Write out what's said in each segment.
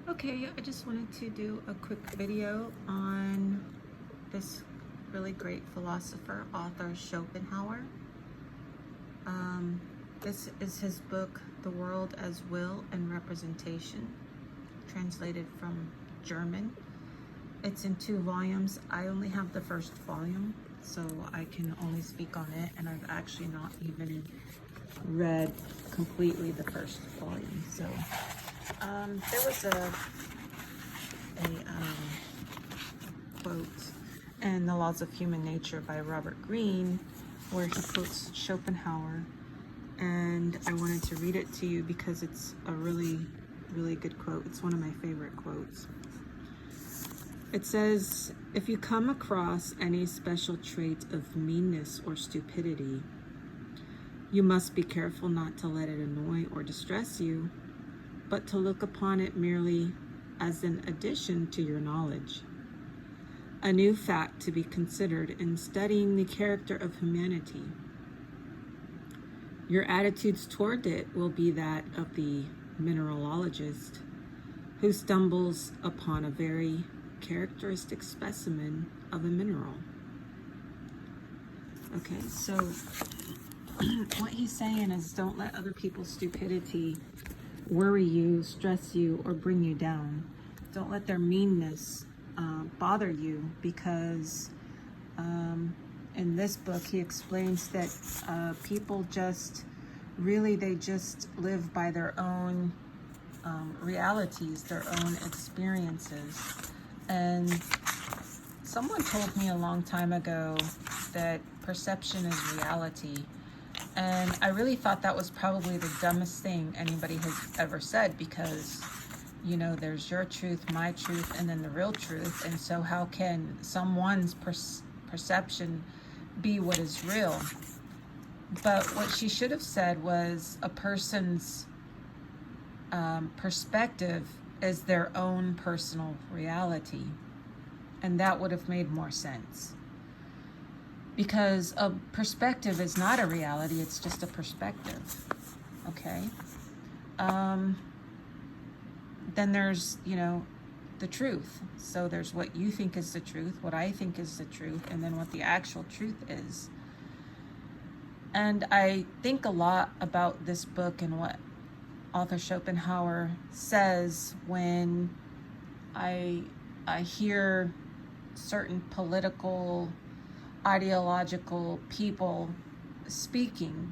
Okay, I just wanted to do a quick video on this really great philosopher, author Schopenhauer. This is his book, The World as Will and Representation, translated from German. It's in 2 volumes. I only have the first volume, so I can only speak on it, and I've actually not even read completely the first volume. So there was a quote in The Laws of Human Nature by Robert Greene where he quotes Schopenhauer, and I wanted to read it to you because it's a really good quote. It's one of my favorite quotes. It says, "If you come across any special trait of meanness or stupidity, you must be careful not to let it annoy or distress you, but to look upon it merely as an addition to your knowledge, a new fact to be considered in studying the character of humanity. Your attitudes toward it will be that of the mineralogist who stumbles upon a very characteristic specimen of a mineral." Okay, so what he's saying is, don't let other people's stupidity worry you, stress you, or bring you down. Don't let their meanness bother you, because in this book he explains that people just they just live by their own realities, their own experiences. And someone told me a long time ago that perception is reality. And I really thought that was probably the dumbest thing anybody has ever said, because, you know, there's your truth, my truth, and then the real truth. And so how can someone's perception be what is real? But what she should have said was a person's perspective is their own personal reality. And that would have made more sense. Because a perspective is not a reality, it's just a perspective, okay? Then there's, you know, the truth. So there's what you think is the truth, what I think is the truth, and then what the actual truth is. And I think a lot about this book and what author Schopenhauer says when I hear certain political, ideological people speaking,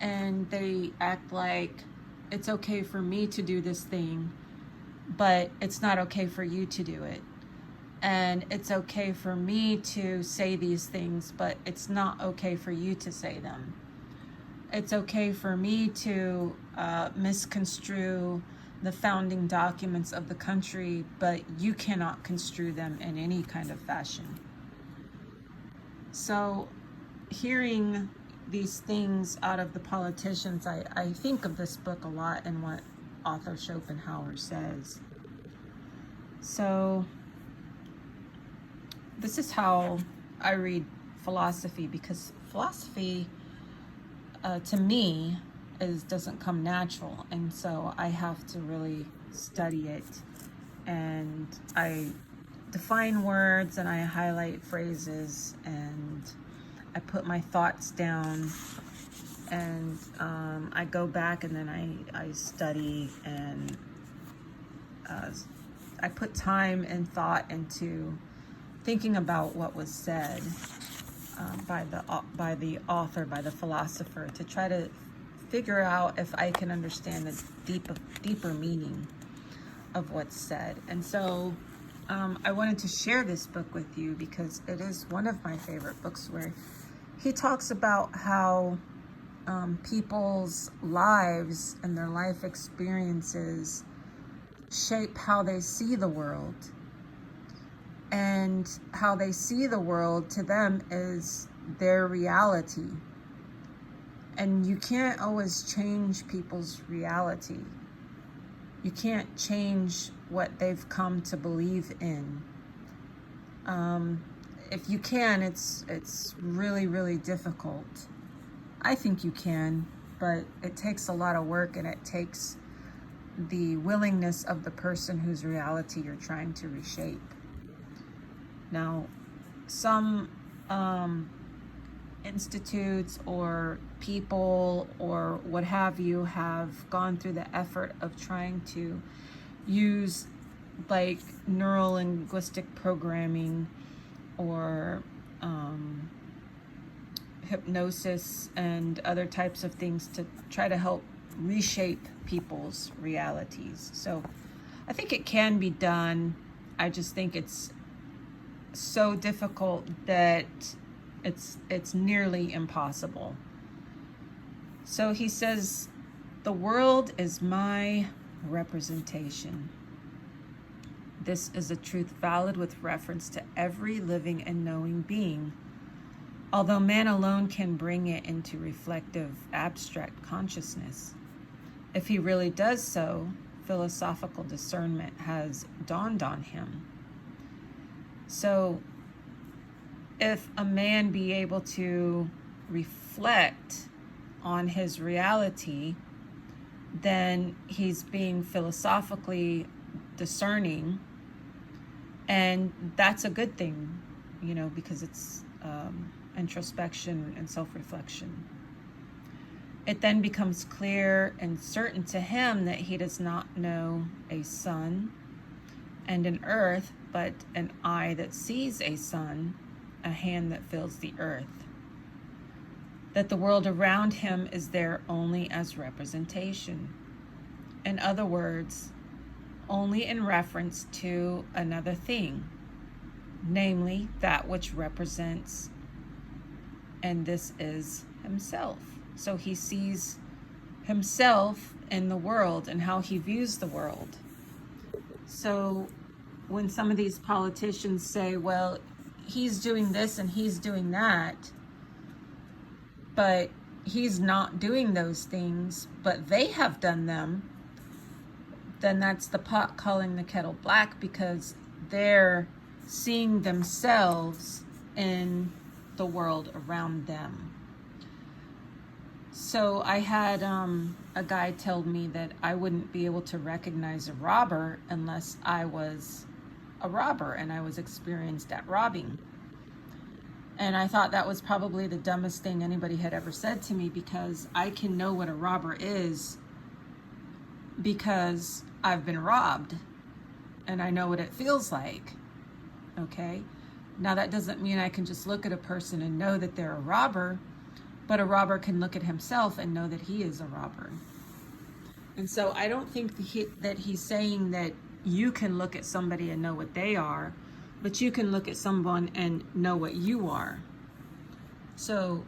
and they act like it's okay for me to do this thing, but it's not okay for you to do it. And it's okay for me to say these things, but it's not okay for you to say them. It's okay for me to misconstrue the founding documents of the country, but you cannot construe them in any kind of fashion. So hearing these things out of the politicians, I think of this book a lot and what author Schopenhauer says. So this is how I read philosophy, because philosophy to me doesn't come natural, and so I have to really study it, and I define words and I highlight phrases and I put my thoughts down, and I go back and then I study, and I put time and thought into thinking about what was said by the author, by the philosopher, to try to figure out if I can understand the deeper meaning of what's said. And so I wanted to share this book with you because it is one of my favorite books, where he talks about how people's lives and their life experiences shape how they see the world. And how they see the world to them is their reality. And you can't always change people's reality. You can't change what they've come to believe in. If you can, it's really difficult. I think you can, but it takes a lot of work, and it takes the willingness of the person whose reality you're trying to reshape. Now, some institutes or people or what have you have gone through the effort of trying to use like neuro-linguistic programming or hypnosis and other types of things to try to help reshape people's realities. So I think it can be done. I just think it's so difficult that it's nearly impossible. So he says, the world is my representation. This is a truth valid with reference to every living and knowing being, although man alone can bring it into reflective, abstract consciousness. If he really does so, philosophical discernment has dawned on him. So, if a man be able to reflect on his reality, then he's being philosophically discerning, and that's a good thing, because it's introspection and self-reflection. It then becomes clear and certain to him that he does not know a sun and an earth, but an eye that sees a sun, a hand that fills the earth. That the world around him is there only as representation. In other words, only in reference to another thing, namely that which represents, and this is himself. So he sees himself in the world and how he views the world. So when some of these politicians say, well, he's doing this and he's doing that, but he's not doing those things, but they have done them, then that's the pot calling the kettle black, because they're seeing themselves in the world around them. So I had a guy tell me that I wouldn't be able to recognize a robber unless I was a robber and I was experienced at robbing. And I thought that was probably the dumbest thing anybody had ever said to me, because I can know what a robber is because I've been robbed and I know what it feels like. Okay? Now that doesn't mean I can just look at a person and know that they're a robber, but a robber can look at himself and know that he is a robber. And so I don't think that he's saying that you can look at somebody and know what they are, but you can look at someone and know what you are. So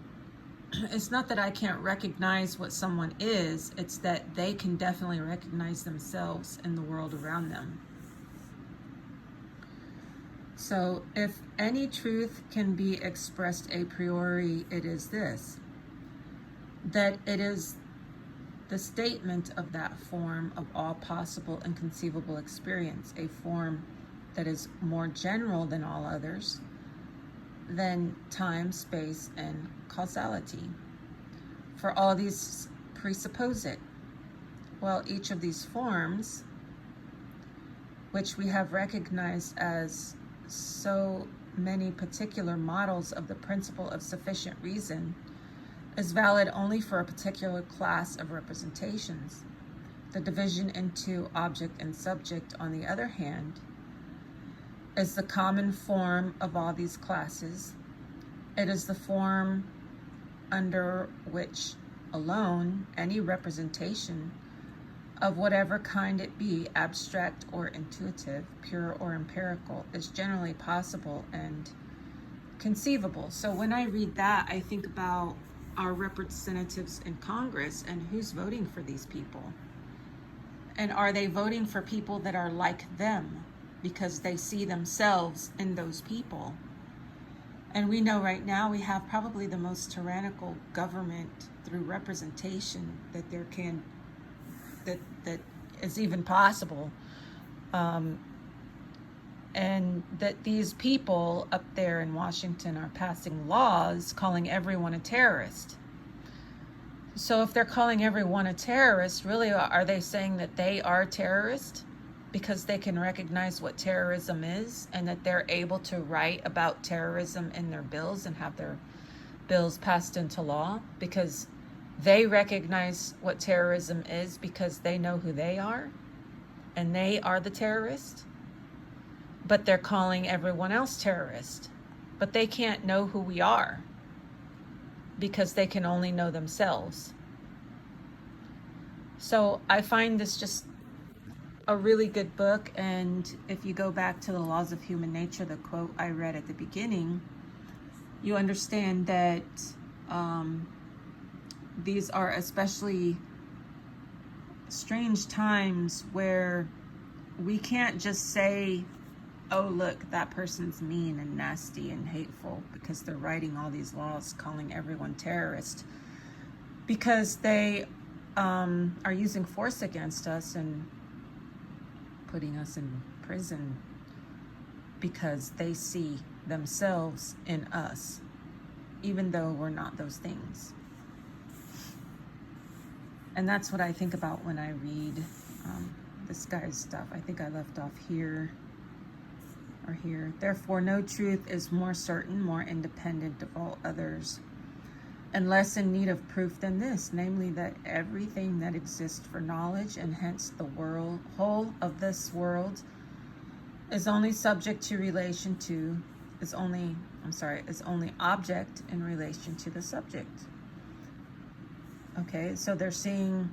it's not that I can't recognize what someone is, it's that they can definitely recognize themselves in the world around them. So if any truth can be expressed a priori, it is this: that it is the statement of that form of all possible and conceivable experience, a form that is more general than all others, than time, space, and causality. For all these presuppose it. Well, each of these forms, which we have recognized as so many particular models of the principle of sufficient reason, is valid only for a particular class of representations. The division into object and subject, on the other hand, is the common form of all these classes. It is the form under which alone any representation of whatever kind it be, abstract or intuitive, pure or empirical, is generally possible and conceivable. So when I read that, I think about our representatives in Congress and who's voting for these people. And are they voting for people that are like them because they see themselves in those people? And we know right now we have probably the most tyrannical government through representation that that is even possible. And that these people up there in Washington are passing laws calling everyone a terrorist. So if they're calling everyone a terrorist, really, are they saying that they are terrorists because they can recognize what terrorism is and that they're able to write about terrorism in their bills and have their bills passed into law because they recognize what terrorism is because they know who they are and they are the terrorist, but they're calling everyone else terrorist, but they can't know who we are because they can only know themselves. So I find this just a really good book. And if you go back to the Laws of Human Nature, the quote I read at the beginning, you understand that these are especially strange times where we can't just say, oh, look, that person's mean and nasty and hateful because they're writing all these laws calling everyone terrorist, because they are using force against us and putting us in prison because they see themselves in us, even though we're not those things. And that's what I think about when I read this guy's stuff. I think I left off here or here. Therefore, no truth is more certain, more independent of all others, and less in need of proof than this, namely that everything that exists for knowledge, and hence the whole of this world, is only subject to relation to, is only object in relation to the subject. Okay, so they're seeing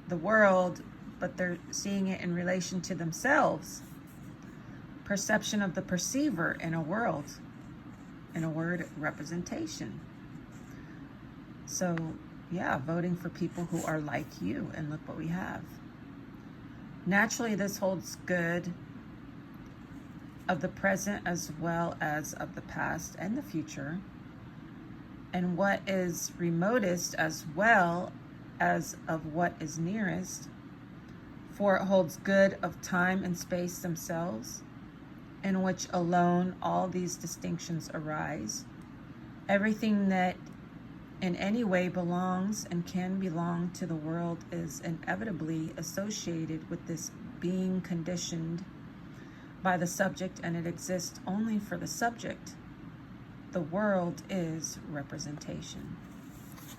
the world, but they're seeing it in relation to themselves. Perception of the perceiver in a world, in a word, representation. So, yeah, voting for people who are like you, and look what we have. Naturally, this holds good of the present as well as of the past and the future, and what is remotest as well as of what is nearest, for it holds good of time and space themselves, in which alone all these distinctions arise. Everything that in any way belongs and can belong to the world is inevitably associated with this being conditioned by the subject, and it exists only for the subject. The world is representation.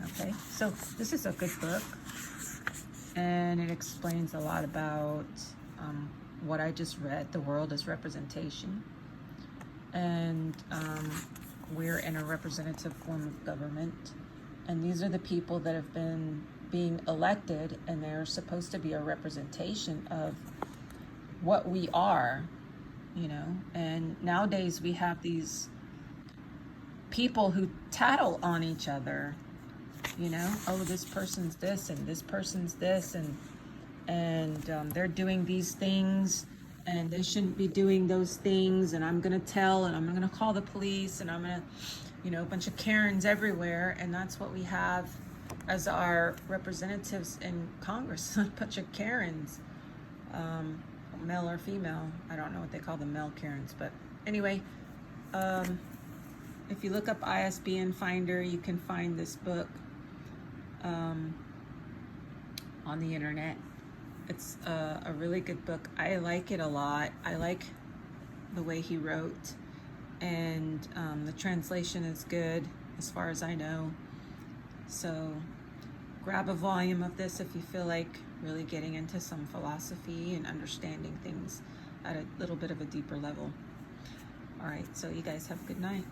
Okay, so this is a good book, and it explains a lot about what I just read. The world is representation, and we're in a representative form of government, and these are the people that have been being elected, and they're supposed to be a representation of what we are, you know. And nowadays we have these people who tattle on each other, you know, oh, this person's this and this person's this, and they're doing these things and they shouldn't be doing those things, and I'm gonna tell, and I'm gonna call the police, and I'm gonna, you know, a bunch of Karens everywhere. And that's what we have as our representatives in Congress, a bunch of Karens, male or female. I don't know what they call the male Karens, but anyway, if you look up ISBN Finder, you can find this book on the internet. It's a really good book. I like it a lot. I like the way he wrote, and the translation is good as far as I know. So grab a volume of this if you feel like really getting into some philosophy and understanding things at a little bit of a deeper level. All right, so you guys have a good night.